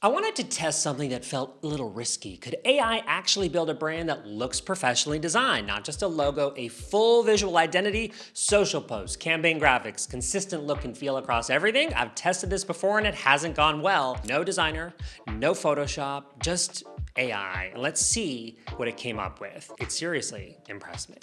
I wanted to test something that felt a little risky. Could AI actually build a brand that looks professionally designed? Not just a logo, a full visual identity, social posts, campaign graphics, consistent look and feel across everything. I've tested this before and it hasn't gone well. No designer, no Photoshop, just AI. Let's see what it came up with. It seriously impressed me.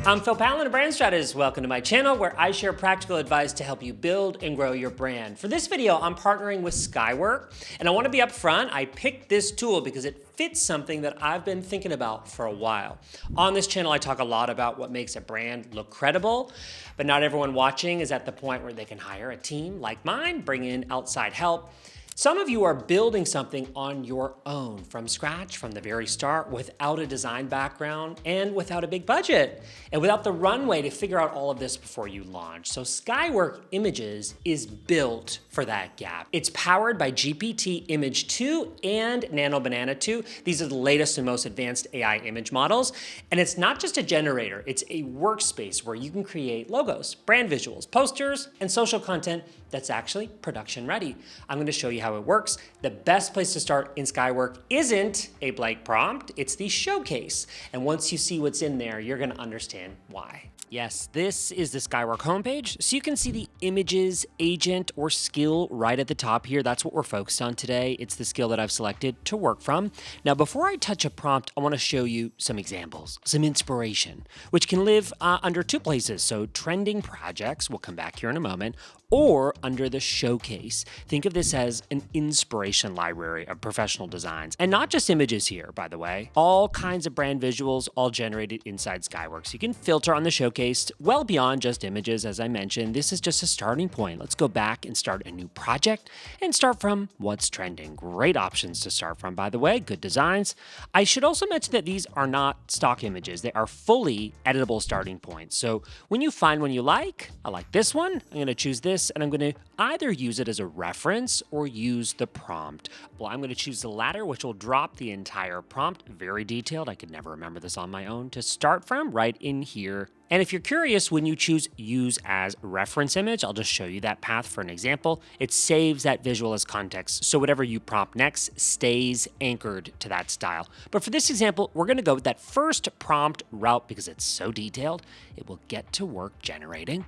I'm Pallen, a brand strategist. Welcome to my channel where I share practical advice to help you build and grow your brand. For this video, I'm partnering with Skywork, and I want to be upfront. I picked this tool because it fits something that I've been thinking about for a while. On this channel, I talk a lot about what makes a brand look credible, but not everyone watching is at the point where they can hire a team like mine, bring in outside help. Some of you are building something on your own from scratch, from the very start, without a design background and without a big budget and without the runway to figure out all of this before you launch. So Skywork Images is built for that gap. It's powered by GPT-Image-2 and Nano Banana 2. These are the latest and most advanced AI image models. And it's not just a generator, it's a workspace where you can create logos, brand visuals, posters, and social content that's actually production ready. I'm going to show you how it works. The best place to start in Skywork isn't a blank prompt, it's the showcase. And once you see what's in there, you're going to understand why. Yes, this is the Skywork homepage. So you can see the images, agent, or skill right at the top here. That's what we're focused on today. It's the skill that I've selected to work from. Now, before I touch a prompt, I want to show you some examples, some inspiration, which can live under two places. So trending projects, we'll come back here in a moment, or under the showcase. Think of this as an inspiration library of professional designs. And not just images here, by the way. All kinds of brand visuals, all generated inside Skywork. So you can filter on the showcase well beyond just images, as I mentioned. This is just a starting point. Let's go back and start a new project and start from what's trending. Great options to start from, by the way. Good designs. I should also mention that these are not stock images. They are fully editable starting points. So when you find one you like, I like this one, I'm going to choose this, and I'm going to either use it as a reference or use the prompt. Well, I'm going to choose the latter, which will drop the entire prompt. Very detailed. I could never remember this on my own. To start from, right in here. And if you're curious, when you choose use as reference image, I'll just show you that path for an example. It saves that visual as context, so whatever you prompt next stays anchored to that style. But for this example, we're going to go with that first prompt route because it's so detailed, it will get to work generating.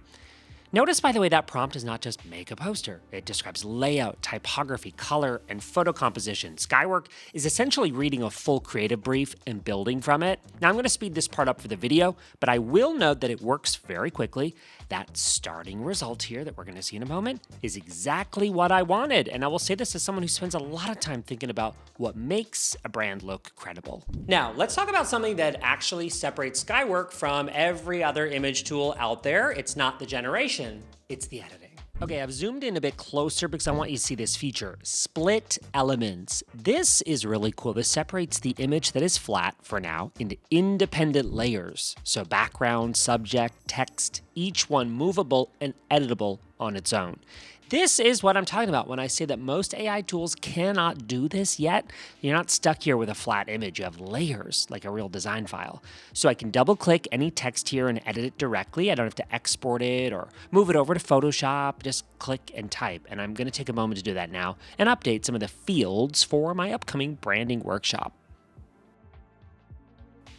Notice, by the way, that prompt is not just make a poster. It describes layout, typography, color, and photo composition. Skywork is essentially reading a full creative brief and building from it. Now, I'm going to speed this part up for the video, but I will note that it works very quickly. That starting result here that we're going to see in a moment is exactly what I wanted. And I will say this as someone who spends a lot of time thinking about what makes a brand look credible. Now, let's talk about something that actually separates Skywork from every other image tool out there. It's not the generation, it's the editing. Okay, I've zoomed in a bit closer because I want you to see this feature, split elements. This is really cool. This separates the image that is flat for now into independent layers. So background, subject, text, each one movable and editable on its own. This is what I'm talking about when I say that most AI tools cannot do this yet. You're not stuck here with a flat image. You have layers, like a real design file. So I can double click any text here and edit it directly. I don't have to export it or move it over to Photoshop. Just click and type. And I'm going to take a moment to do that now and update some of the fields for my upcoming branding workshop.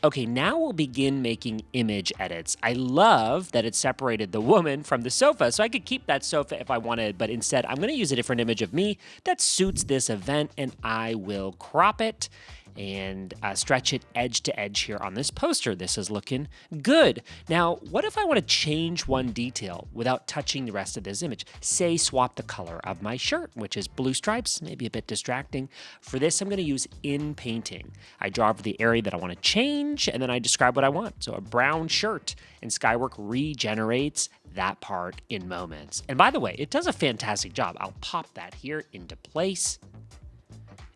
Okay, now we'll begin making image edits. I love that it separated the woman from the sofa, so I could keep that sofa if I wanted, but instead I'm going to use a different image of me that suits this event, and I will crop it and stretch it edge to edge here on this poster. This is looking good. Now, what if I want to change one detail without touching the rest of this image? Say swap the color of my shirt, which is blue stripes, maybe a bit distracting. For this, I'm going to use in painting. I draw over the area that I want to change, and then I describe what I want. So a brown shirt, and Skywork regenerates that part in moments. And by the way, it does a fantastic job. I'll pop that here into place.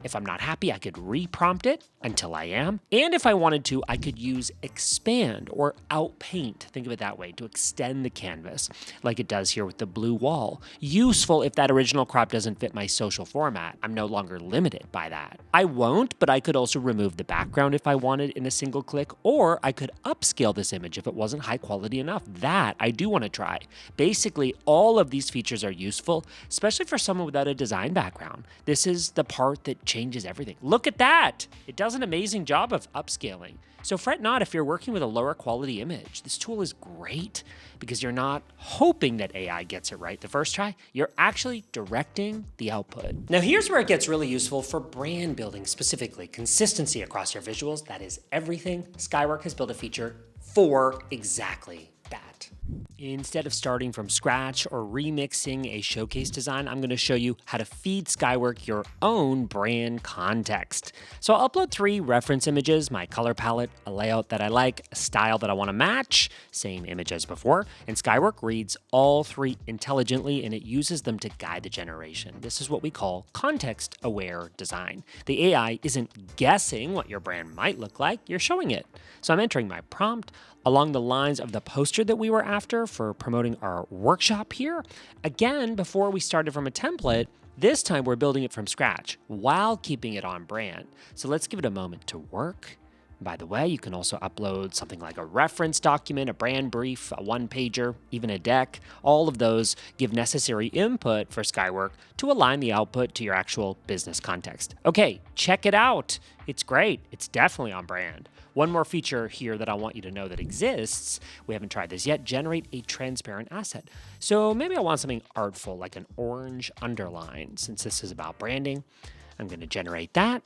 If I'm not happy, I could reprompt it until I am. And if I wanted to, I could use expand or outpaint. Think of it that way, to extend the canvas, like it does here with the blue wall. Useful if that original crop doesn't fit my social format. I'm no longer limited by that. I won't, but I could also remove the background if I wanted in a single click, or I could upscale this image if it wasn't high quality enough. That I do want to try. Basically, all of these features are useful, especially for someone without a design background. This is the part that changes everything. Look at that! It does an amazing job of upscaling. So fret not if you're working with a lower quality image. This tool is great because you're not hoping that AI gets it right the first try. You're actually directing the output. Now here's where it gets really useful for brand building specifically. Consistency across your visuals, that is everything. Skywork has built a feature for exactly that. Instead of starting from scratch or remixing a showcase design, I'm going to show you how to feed Skywork your own brand context. So I'll upload 3 reference images, my color palette, a layout that I like, a style that I want to match, same image as before, and Skywork reads all 3 intelligently and it uses them to guide the generation. This is what we call context-aware design. The AI isn't guessing what your brand might look like, you're showing it. So I'm entering my prompt along the lines of the poster that we were after for promoting our workshop here. Again, before we started from a template, this time we're building it from scratch while keeping it on brand. So let's give it a moment to work. By the way, you can also upload something like a reference document, a brand brief, a one-pager, even a deck. All of those give necessary input for Skywork to align the output to your actual business context. Okay, check it out. It's great. It's definitely on brand. One more feature here that I want you to know that exists, we haven't tried this yet, generate a transparent asset. So maybe I want something artful, like an orange underline. Since this is about branding, I'm going to generate that.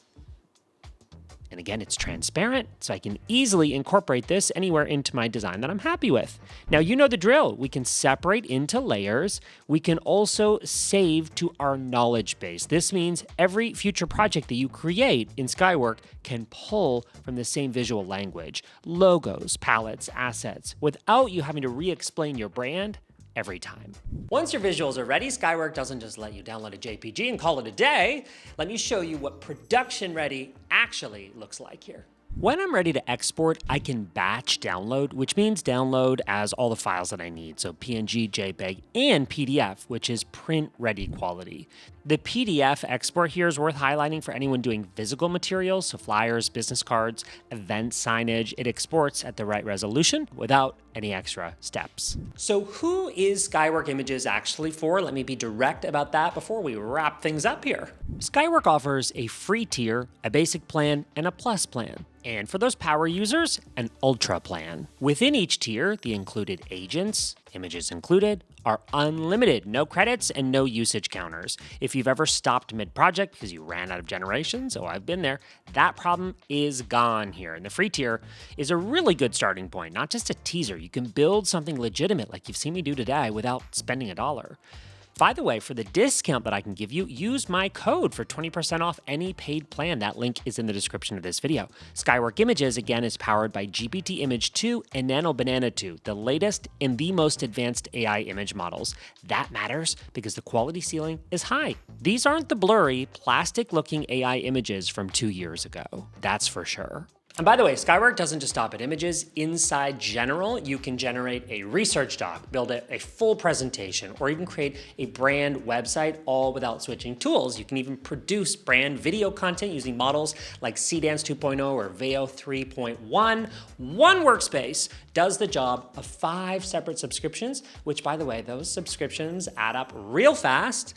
And again, it's transparent, so I can easily incorporate this anywhere into my design that I'm happy with. Now, you know the drill. We can separate into layers. We can also save to our knowledge base. This means every future project that you create in Skywork can pull from the same visual language, logos, palettes, assets, without you having to re-explain your brand every time. Once your visuals are ready, Skywork doesn't just let you download a JPG and call it a day. Let me show you what production ready actually looks like here. When I'm ready to export, I can batch download, which means download as all the files that I need. So PNG, JPEG, and PDF, which is print ready quality. The PDF export here is worth highlighting for anyone doing physical materials, so flyers, business cards, event signage. It exports at the right resolution without any extra steps. So who is Skywork Images actually for? Let me be direct about that before we wrap things up here. Skywork offers a free tier, a basic plan, and a plus plan. And for those power users, an ultra plan. Within each tier, the included agents, images included, are unlimited, no credits and no usage counters. If you've ever stopped mid-project because you ran out of generations, oh, I've been there, that problem is gone here. And the free tier is a really good starting point, not just a teaser. You can build something legitimate like you've seen me do today without spending $1. By the way, for the discount that I can give you, use my code for 20% off any paid plan. That link is in the description of this video. Skywork Images, again, is powered by GPT-Image-2 and Nano Banana 2, the latest and the most advanced AI image models. That matters because the quality ceiling is high. These aren't the blurry, plastic-looking AI images from 2 years ago. That's for sure. And by the way, Skywork doesn't just stop at images. Inside General, you can generate a research doc, build a full presentation, or even create a brand website, all without switching tools. You can even produce brand video content using models like Cdance 2.0 or Veo 3.1. One workspace does the job of 5 separate subscriptions, which, by the way, those subscriptions add up real fast.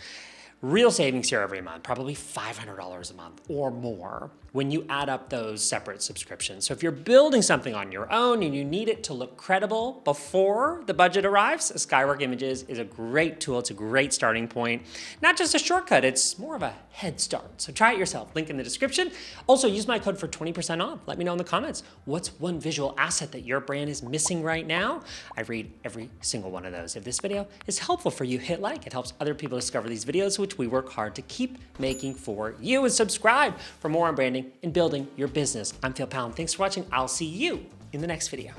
Real savings here every month, probably $500 a month or more when you add up those separate subscriptions. So if you're building something on your own and you need it to look credible before the budget arrives, Skywork Images is a great tool. It's a great starting point. Not just a shortcut, it's more of a head start. So try it yourself, link in the description. Also use my code for 20% off. Let me know in the comments, what's one visual asset that your brand is missing right now? I read every single one of those. If this video is helpful for you, hit like. It helps other people discover these videos, which we work hard to keep making for you. And subscribe for more on branding and building your business. I'm Pallen. Thanks for watching. I'll see you in the next video.